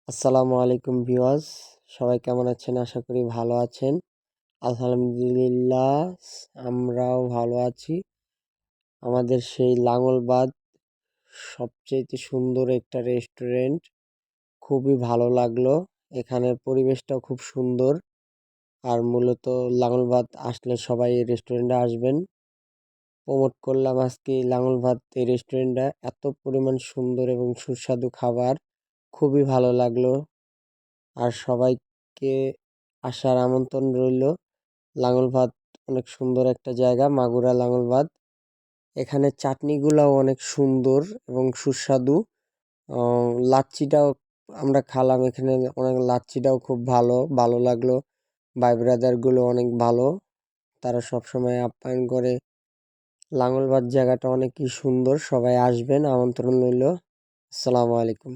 আসসালামু আলাইকুম ভিউয়ার্স, সবাই কেমন আছেন? আশা করি ভালো আছেন। আলহামদুলিল্লাহ, আমরাও ভালো আছি। আমাদের সেই লাঙ্গলবাদ সবচেয়ে সুন্দর একটা রেস্টুরেন্ট, খুবই ভালো লাগলো। এখানের পরিবেশটাও খুব সুন্দর। আর মূলত লাঙ্গলবাদ আসলে সবাই এই রেস্টুরেন্টে আসবেন। প্রমোট করলাম আজকে লাঙ্গলবাদ এই রেস্টুরেন্টটা, এত পরিমাণ সুন্দর এবং সুস্বাদু খাবার, খুবই ভালো লাগলো। আর সবাইকে আসার আমন্ত্রণ রইল। লাঙ্গলবাদ অনেক সুন্দর একটা জায়গা, মাগুরা লাঙ্গলবাদ। এখানে চাটনিগুলাও অনেক সুন্দর এবং সুস্বাদু। লাচ্ছিটাও আমরা খালাম এখানে, অনেক লাচ্ছিটাও খুব ভালো ভালো লাগলো। ভাই ব্রাদারগুলো অনেক ভালো, তারা সবসময় আপ্যায়ন করে। লাঙ্গলবাদ জায়গাটা অনেকই সুন্দর, সবাই আসবেন, আমন্ত্রণ রইল। আসসালামু আলাইকুম।